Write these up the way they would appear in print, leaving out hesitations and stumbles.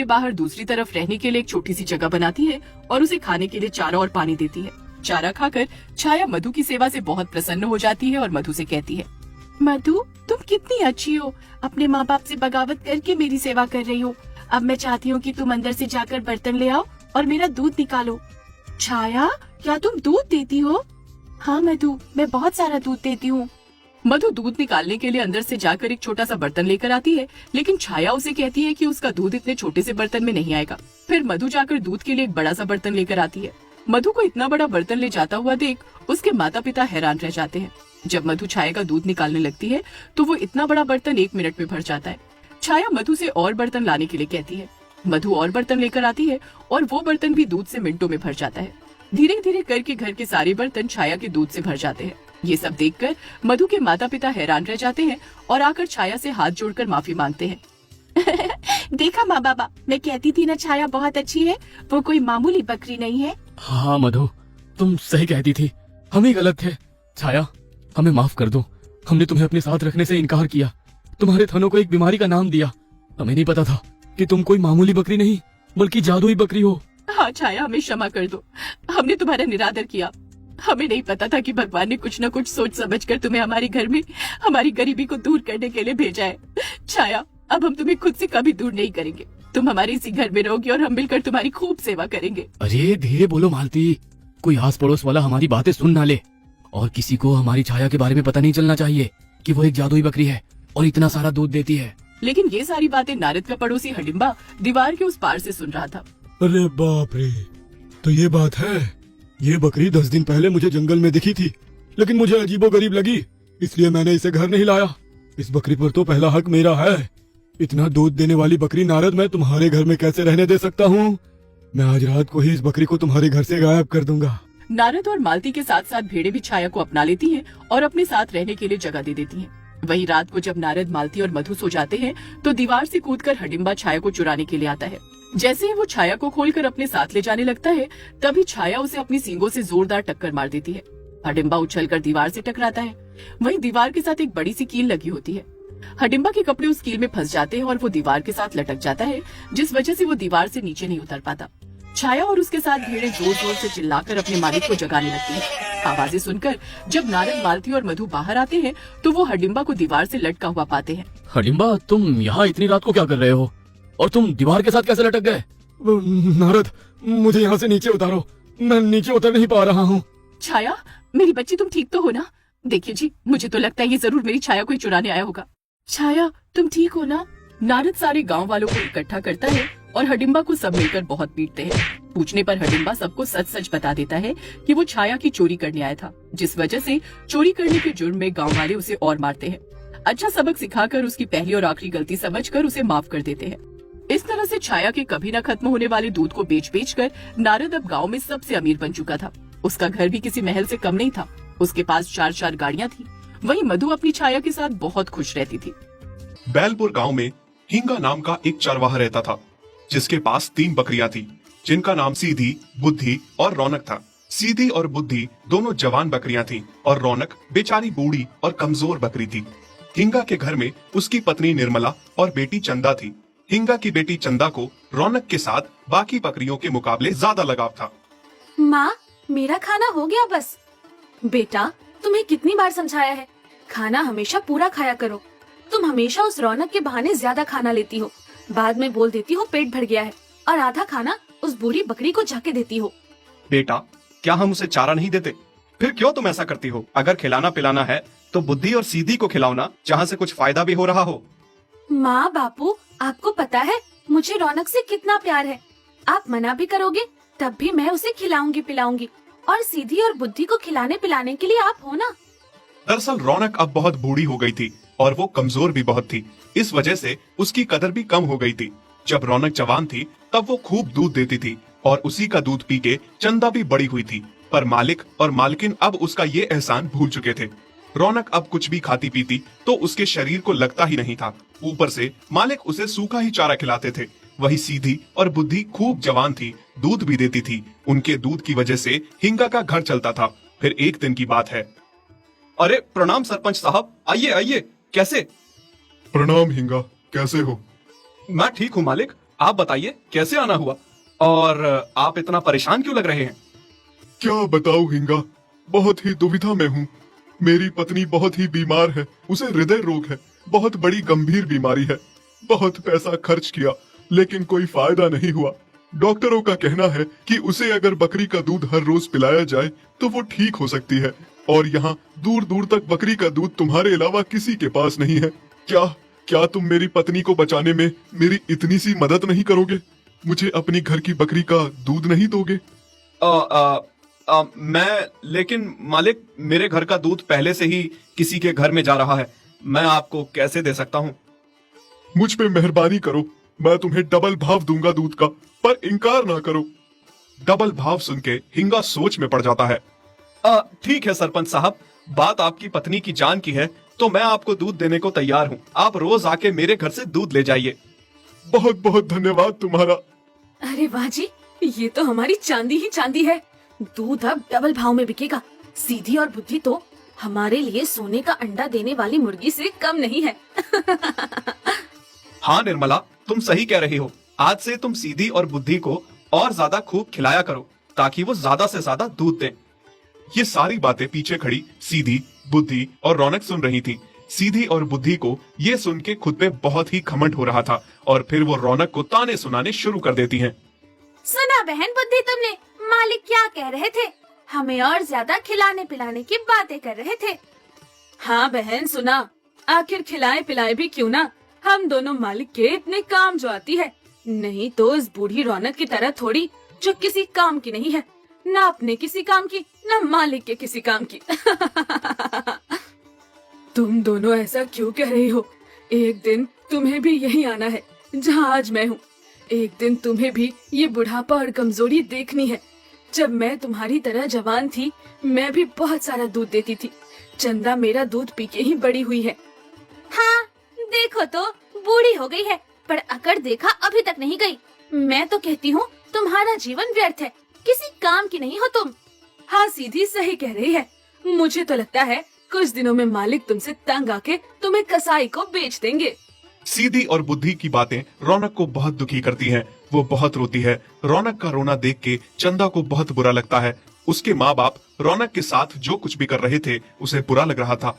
लिए बाहर दूसरी तरफ रहने के लिए एक छोटी सी जगह बनाती है और उसे खाने के लिए चारा और पानी देती है। चारा खाकर छाया मधु की सेवा से बहुत प्रसन्न हो जाती है और मधु से कहती है, मधु तुम कितनी अच्छी हो, अपने माँ बाप से बगावत करके मेरी सेवा कर रही हो। अब मैं चाहती हूँ कि तुम अंदर से जाकर बर्तन ले आओ और मेरा दूध निकालो। छाया, क्या तुम दूध देती हो? हाँ मधु, मैं बहुत सारा दूध देती हूँ। मधु दूध निकालने के लिए अंदर से जाकर एक छोटा सा बर्तन लेकर आती है, लेकिन छाया उसे कहती है कि उसका दूध इतने छोटे से बर्तन में नहीं आएगा। फिर मधु जाकर दूध के लिए एक बड़ा सा बर्तन लेकर आती है। मधु को इतना बड़ा बर्तन ले जाता हुआ देख उसके माता पिता हैरान रह जाते हैं। जब मधु छाया का दूध निकालने लगती है तो वो इतना बड़ा बर्तन 1 मिनट में भर जाता है। छाया मधु से और बर्तन लाने के लिए कहती है। मधु और बर्तन लेकर आती है और वो बर्तन भी दूध से मिनटों में भर जाता है। धीरे धीरे करके घर के सारे बर्तन छाया के दूध से भर जाते हैं। ये सब देखकर मधु के माता पिता हैरान रह जाते हैं और आकर छाया से हाथ जोड़कर माफी मांगते हैं। देखा माँ बाबा, मैं कहती थी ना छाया बहुत अच्छी है, वो कोई मामूली बकरी नहीं है। हाँ मधु, तुम सही कहती थी, हम ही गलत थे। छाया, हमें माफ कर दो, हमने तुम्हें अपने साथ रखने से इनकार किया, तुम्हारे थनों को एक बीमारी का नाम दिया। हमें नहीं पता था कि तुम कोई मामूली बकरी नहीं बल्कि जादुई बकरी हो। हाँ छाया, हमें क्षमा कर दो, हमने तुम्हारा निरादर किया। हमें नहीं पता था कि भगवान ने कुछ न कुछ सोच समझकर तुम्हें हमारे घर में हमारी गरीबी को दूर करने के लिए भेजा है। छाया, अब हम तुम्हें खुद से कभी दूर नहीं करेंगे, तुम हमारे इसी घर में रहोगी और हम मिलकर तुम्हारी खूब सेवा करेंगे। अरे धीरे बोलो मालती, कोई आस पड़ोस वाला हमारी बातें सुन ना ले, और किसी को हमारी छाया के बारे में पता नहीं चलना चाहिए कि वो एक जादुई बकरी है और इतना सारा दूध देती है। लेकिन ये सारी बातें नारद का पड़ोसी हडिम्बा दीवार के उस पार से सुन रहा था। अरे बाप रे, तो ये बात है। ये बकरी 10 दिन पहले मुझे जंगल में दिखी थी, लेकिन मुझे अजीबोगरीब लगी, इसलिए मैंने इसे घर नहीं लाया। इस बकरी पर तो पहला हक मेरा है। इतना दूध देने वाली बकरी नारद मैं तुम्हारे घर में कैसे रहने दे सकता हूँ? मैं आज रात को ही इस बकरी को तुम्हारे घर से गायब कर दूंगा। नारद और मालती के साथ साथ भेड़े भी छाया को अपना लेती हैं और अपने साथ रहने के लिए जगह दे देती हैं। वही रात को जब नारद, मालती और मधु सो जाते हैं तो दीवार से कूदकर हडिम्बा छाया को चुराने के लिए आता है। जैसे ही वो छाया को खोलकर अपने साथ ले जाने लगता है, तभी छाया उसे अपनी सींगों से जोरदार टक्कर मार देती है। हडिम्बा उछलकर दीवार से टकराता है। वहीं दीवार के साथ एक बड़ी सी कील लगी होती है। हडिम्बा के कपड़े उस कील में फंस जाते हैं और वो दीवार के साथ लटक जाता है, जिस वजह से वो दीवार से नीचे नहीं उतर पाता। छाया और उसके साथ भेड़े जोर जोर से चिल्लाकर अपने मालिक को जगाने लगती हैं। आवाजें सुनकर जब नारद, मालती और मधु बाहर आते हैं तो वो हडिम्बा को दीवार से लटका हुआ पाते हैं। हडिम्बा, तुम यहाँ इतनी रात को क्या कर रहे हो और तुम दीवार के साथ कैसे लटक गए? नारद, मुझे यहाँ से नीचे उतारो, मैं नीचे उतर नहीं पा रहा हूँ। छाया, मेरी बच्ची, तुम ठीक तो हो ना? देखिए जी, मुझे तो लगता है ये जरूर मेरी छाया को ही चुराने आया होगा। छाया, तुम ठीक हो ना? नारद सारे गांव वालों को इकट्ठा करता है और हडिम्बा को सब मिलकर बहुत पीटते हैं। पूछने पर हडिम्बा सबको सच सच बता देता है कि वो छाया की चोरी करने आया था, जिस वजह से चोरी करने के जुर्म में गांव वाले उसे और मारते हैं। अच्छा सबक सिखाकर उसकी पहली और आखिरी गलती समझकर उसे माफ कर देते हैं। इस तरह से छाया के कभी न खत्म होने वाले दूध को बेच कर नारद अब गाँव में सबसे अमीर बन चुका था। उसका घर भी किसी महल से कम नहीं था। उसके पास 4 गाड़ियाँ थी। वहीं मधु अपनी छाया के साथ बहुत खुश रहती थी। बैलपुर गांव में हिंगा नाम का एक चरवाहा रहता था, जिसके पास 3 बकरियां थी, जिनका नाम सीधी, बुद्धि और रौनक था। सीधी और बुद्धि दोनों जवान बकरियां थीं और रौनक बेचारी बूढ़ी और कमजोर बकरी थी। हिंगा के घर में उसकी पत्नी निर्मला और बेटी चंदा थी। हिंगा की बेटी चंदा को रौनक के साथ बाकी बकरियों के मुकाबले ज्यादा लगाव था। माँ, मेरा खाना हो गया बस। बेटा, तुम्हें कितनी बार समझाया है, खाना हमेशा पूरा खाया करो। तुम हमेशा उस रौनक के बहाने ज्यादा खाना लेती हो, बाद में बोल देती हो पेट भर गया है और आधा खाना उस बूढ़ी बकरी को जाके देती हो। बेटा, क्या हम उसे चारा नहीं देते? फिर क्यों तुम ऐसा करती हो? अगर खिलाना पिलाना है तो बुद्धि और सीधी को खिलाओ ना, जहाँ से कुछ फायदा भी हो रहा हो। माँ बापू, आपको पता है मुझे रौनक से कितना प्यार है। आप मना भी करोगे तब भी मैं उसे खिलाऊंगी पिलाऊंगी, और सीधी और बुद्धि को खिलाने पिलाने के लिए आप हो ना। दरअसल रौनक अब बहुत बूढ़ी हो गई थी और वो कमजोर भी बहुत थी। इस वजह से उसकी कदर भी कम हो गई थी। जब रौनक जवान थी तब वो खूब दूध देती थी और उसी का दूध पी के चंदा भी बड़ी हुई थी। पर मालिक और मालकिन अब उसका ये एहसान भूल चुके थे। रौनक अब कुछ भी खाती पीती तो उसके शरीर को लगता ही नहीं था। ऊपर से मालिक उसे सूखा ही चारा खिलाते थे। वही सीधी और बुद्धि खूब जवान थी, दूध भी देती थी। उनके दूध की वजह से हिंगा का घर चलता था। फिर एक दिन की बात है। अरे प्रणाम सरपंच साहब, आइए आइए। कैसे? प्रणाम हिंगा, कैसे हो? मैं ठीक हूँ मालिक। आप बताइए कैसे आना हुआ, और आप इतना परेशान क्यों लग रहे हैं? क्या बताऊं हिंगा, बहुत ही दुविधा में हूँ। मेरी पत्नी बहुत ही बीमार है, उसे हृदय रोग है, बहुत बड़ी गंभीर बीमारी है। बहुत पैसा खर्च किया लेकिन कोई फायदा नहीं हुआ। डॉक्टरों का कहना है कि उसे अगर बकरी का दूध हर रोज पिलाया जाए तो वो ठीक हो सकती है, और यहाँ दूर दूर तक बकरी का दूध तुम्हारे अलावा किसी के पास नहीं है। क्या क्या तुम मेरी पत्नी को बचाने में मेरी इतनी सी मदद नहीं करोगे? मुझे अपनी घर की बकरी का दूध नहीं दोगे? लेकिन मालिक, मेरे घर का दूध पहले से ही किसी के घर में जा रहा है, मैं आपको कैसे दे सकता हूँ? मुझ पे मेहरबानी करो, मैं तुम्हें डबल भाव दूंगा दूध का, पर इनकार ना करो। डबल भाव सुन के हिंगा सोच में पड़ जाता है। ठीक है सरपंच साहब, बात आपकी पत्नी की जान की है तो मैं आपको दूध देने को तैयार हूँ। आप रोज आके मेरे घर से दूध ले जाइए। बहुत बहुत धन्यवाद तुम्हारा। अरे वाह जी, ये तो हमारी चांदी ही चांदी है। दूध अब डबल भाव में बिकेगा। सीधी और बुद्धि तो हमारे लिए सोने का अंडा देने वाली मुर्गी से कम नहीं है। हाँ निर्मला, तुम सही कह रही हो। आज से तुम सीधी और बुद्धि को और ज्यादा खूब खिलाया करो ताकि वो ज्यादा से ज्यादा दूध दें। ये सारी बातें पीछे खड़ी सीधी, बुद्धि और रौनक सुन रही थी। सीधी और बुद्धि को ये सुन के खुद पे बहुत ही घमंड हो रहा था, और फिर वो रौनक को ताने सुनाने शुरू कर देती हैं। सुना बहन बुद्धि, तुमने मालिक क्या कह रहे थे? हमें और ज्यादा खिलाने पिलाने की बातें कर रहे थे। हाँ बहन सुना, आखिर खिलाए पिलाए भी क्यों ना, हम दोनों मालिक के इतने काम जो आती है। नहीं तो इस बूढ़ी रौनक की तरह थोड़ी, जो किसी काम की नहीं है, ना अपने किसी काम की, ना मालिक के किसी काम की। तुम दोनों ऐसा क्यों कह रही हो? एक दिन तुम्हें भी यही आना है जहाँ आज मैं हूँ। एक दिन तुम्हें भी ये बुढ़ापा और कमजोरी देखनी है। जब मैं तुम्हारी तरह जवान थी, मैं भी बहुत सारा दूध देती थी। चंदा मेरा दूध पी के ही बड़ी हुई है। हाँ देखो तो, बूढ़ी हो गई है पर अकड़ देखा अभी तक नहीं गई। मैं तो कहती हूँ तुम्हारा जीवन व्यर्थ है, किसी काम की नहीं हो तुम। हाँ सीधी सही कह रही है। मुझे तो लगता है कुछ दिनों में मालिक तुमसे तंग आके तुम्हें कसाई को बेच देंगे। सीधी और बुद्धि की बातें रौनक को बहुत दुखी करती हैं। वो बहुत रोती है। रौनक का रोना देख के चंदा को बहुत बुरा लगता है। उसके माँ बाप रौनक के साथ जो कुछ भी कर रहे थे उसे बुरा लग रहा था।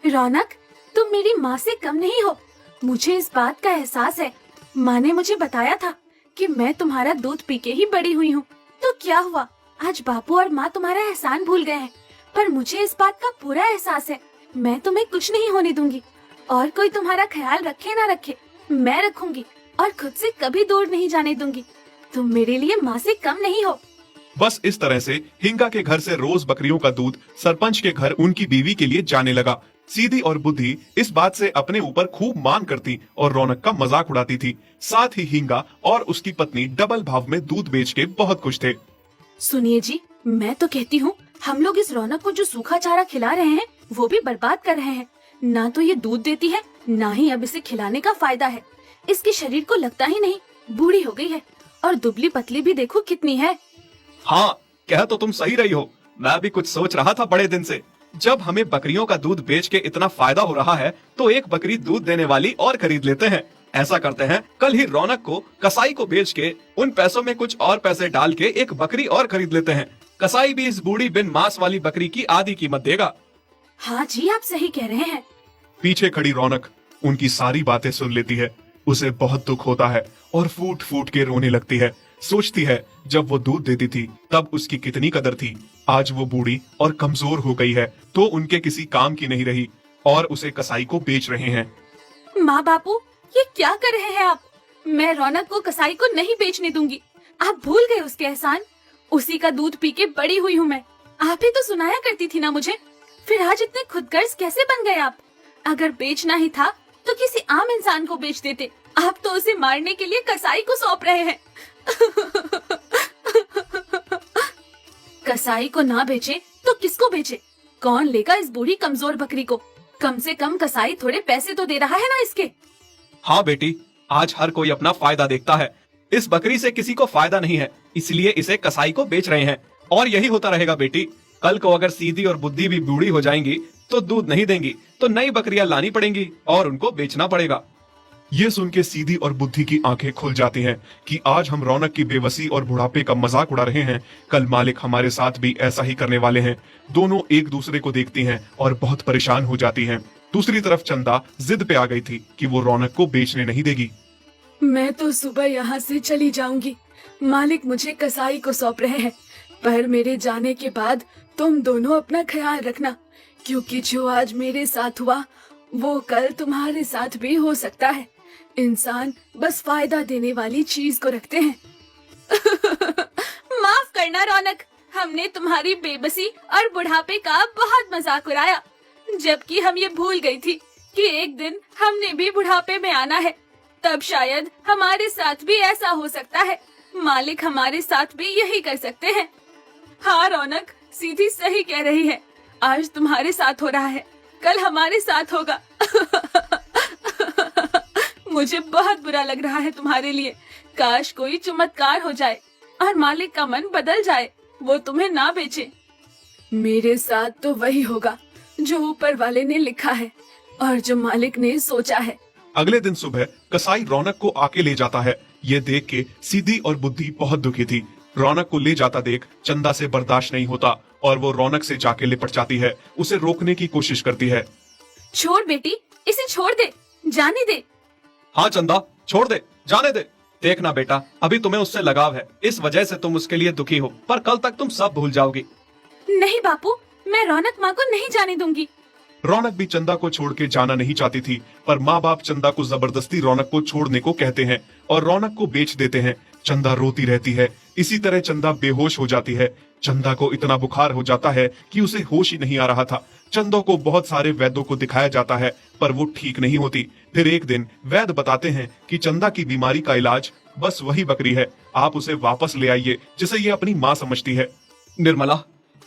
रौनक, तुम मेरी माँ से कम नहीं हो, मुझे इस बात का एहसास है। माँ ने मुझे बताया था कि मैं तुम्हारा दूध पी के ही बड़ी हुई हूँ। तो क्या हुआ, आज बापू और माँ तुम्हारा एहसान भूल गए हैं, पर मुझे इस बात का पूरा एहसास है। मैं तुम्हें कुछ नहीं होने दूंगी, और कोई तुम्हारा ख्याल रखे ना रखे, मैं रखूंगी और खुद से कभी दूर नहीं जाने दूंगी। तुम मेरे लिए माँ से कम नहीं हो। बस इस तरह से हिंगा के घर से रोज बकरियों का दूध सरपंच के घर उनकी बीवी के लिए जाने लगा। सीधी और बुद्धि इस बात से अपने ऊपर खूब मान करती और रौनक का मजाक उड़ाती थी। साथ ही हिंगा और उसकी पत्नी डबल भाव में दूध बेच के बहुत खुश थे। सुनिए जी, मैं तो कहती हूँ हम लोग इस रौनक को जो सूखा चारा खिला रहे हैं वो भी बर्बाद कर रहे हैं। ना तो ये दूध देती है, ना ही अब इसे खिलाने का फायदा है। इसके शरीर को लगता ही नहीं, बूढ़ी हो गई है, और दुबली पतली भी देखो कितनी है। हाँ कह तो तुम सही रही हो। मैं भी कुछ सोच रहा था बड़े दिन से। जब हमें बकरियों का दूध बेच के इतना फायदा हो रहा है तो एक बकरी दूध देने वाली और खरीद लेते हैं। ऐसा करते हैं, कल ही रौनक को कसाई को बेच के उन पैसों में कुछ और पैसे डाल के एक बकरी और खरीद लेते हैं। कसाई भी इस बूढ़ी बिन मांस वाली बकरी की आधी कीमत देगा। हाँ जी, आप सही कह रहे हैं। पीछे खड़ी रौनक उनकी सारी बातें सुन लेती है। उसे बहुत दुख होता है और फूट फूट के रोने लगती है। सोचती है जब वो दूध देती थी तब उसकी कितनी कदर थी। आज वो बूढ़ी और कमजोर हो गई है तो उनके किसी काम की नहीं रही और उसे कसाई को बेच रहे हैं। माँ बापू, ये क्या कर रहे हैं आप? मैं रौनक को कसाई को नहीं बेचने दूंगी। आप भूल गए उसके एहसान। उसी का दूध पी के बड़ी हुई हूँ मैं। आप ही तो सुनाया करती थी ना मुझे। फिर आज इतने खुदगर्ज कैसे बन गए आप? अगर बेचना ही था तो किसी आम इंसान को बेच देते। आप तो उसे मारने के लिए कसाई को सौंप रहे हैं। कसाई को ना बेचे तो किसको बेचे? कौन लेगा इस बूढ़ी कमजोर बकरी को? कम से कम कसाई थोड़े पैसे तो दे रहा है ना इसके। हाँ बेटी, आज हर कोई अपना फायदा देखता है। इस बकरी से किसी को फायदा नहीं है, इसलिए इसे कसाई को बेच रहे हैं। और यही होता रहेगा बेटी। कल को अगर सीधी और बुद्धि भी बूढ़ी हो जाएंगी तो दूध नहीं देंगी तो नई बकरियां लानी पड़ेंगी और उनको बेचना पड़ेगा। ये सुन के सीधी और बुद्धि की आंखें खुल जाती हैं कि आज हम रौनक की बेबसी और बुढ़ापे का मजाक उड़ा रहे हैं, कल मालिक हमारे साथ भी ऐसा ही करने वाले हैं। दोनों एक दूसरे को देखती हैं और बहुत परेशान हो जाती हैं। दूसरी तरफ चंदा जिद पे आ गई थी कि वो रौनक को बेचने नहीं देगी। मैं तो सुबह यहाँ से चली जाऊंगी। मालिक मुझे कसाई को सौंप रहे हैं, पर मेरे जाने के बाद तुम दोनों अपना ख्याल रखना, क्योंकि जो आज मेरे साथ हुआ वो कल तुम्हारे साथ भी हो सकता है। इंसान बस फायदा देने वाली चीज को रखते हैं। माफ करना रौनक, हमने तुम्हारी बेबसी और बुढ़ापे का बहुत मजाक उड़ाया, जबकि हम ये भूल गई थी कि एक दिन हमने भी बुढ़ापे में आना है। तब शायद हमारे साथ भी ऐसा हो सकता है। मालिक हमारे साथ भी यही कर सकते हैं। हाँ रौनक, सीधी सही कह रही है। आज तुम्हारे साथ हो रहा है, कल हमारे साथ होगा। मुझे बहुत बुरा लग रहा है तुम्हारे लिए। काश कोई चमत्कार हो जाए और मालिक का मन बदल जाए, वो तुम्हें ना बेचे। मेरे साथ तो वही होगा जो ऊपर वाले ने लिखा है और जो मालिक ने सोचा है। अगले दिन सुबह कसाई रौनक को आके ले जाता है। ये देख के सीधी और बुद्धि बहुत दुखी थी। रौनक को ले जाता देख चंदा से बर्दाश्त नहीं होता और वो रौनक से जाके लिपट जाती है, उसे रोकने की कोशिश करती है। छोड़ बेटी, इसे छोड़ दे, जाने दे। हाँ चंदा, छोड़ दे, जाने दे। देखना बेटा, अभी तुम्हें उससे लगाव है, इस वजह से तुम उसके लिए दुखी हो, पर कल तक तुम सब भूल जाओगी। नहीं बापू, मैं रौनक माँ को नहीं जाने दूंगी। रौनक भी चंदा को छोड़ के जाना नहीं चाहती थी, पर माँ बाप चंदा को जबरदस्ती रौनक को छोड़ने को कहते हैं और रौनक को बेच देते हैं। चंदा रोती रहती है। इसी तरह चंदा बेहोश हो जाती है। चंदा को इतना बुखार हो जाता है कि उसे होश ही नहीं आ रहा था। चंदो को बहुत सारे वैद्यों को दिखाया जाता है, पर वो ठीक नहीं होती। फिर एक दिन वैद्य बताते हैं कि चंदा की बीमारी का इलाज बस वही बकरी है, आप उसे वापस ले आइए जिसे ये अपनी माँ समझती है। निर्मला,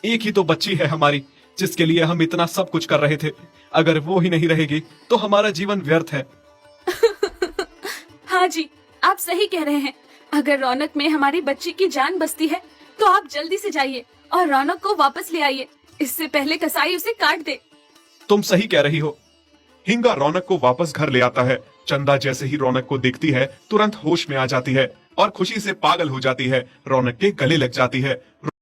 एक ही तो बच्ची है हमारी, जिसके लिए हम इतना सब कुछ कर रहे थे। अगर वो ही नहीं रहेगी तो हमारा जीवन व्यर्थ है। हाँ जी, आप सही कह रहे हैं। अगर रौनक में हमारी बच्ची की जान बसती है तो आप जल्दी से जाइए और रौनक को वापस ले आइए, इससे पहले कसाई उसे काट दे। तुम सही कह रही हो। हिंगा रौनक को वापस घर ले आता है। चंदा जैसे ही रौनक को देखती है तुरंत होश में आ जाती है और खुशी से पागल हो जाती है, रौनक के गले लग जाती है।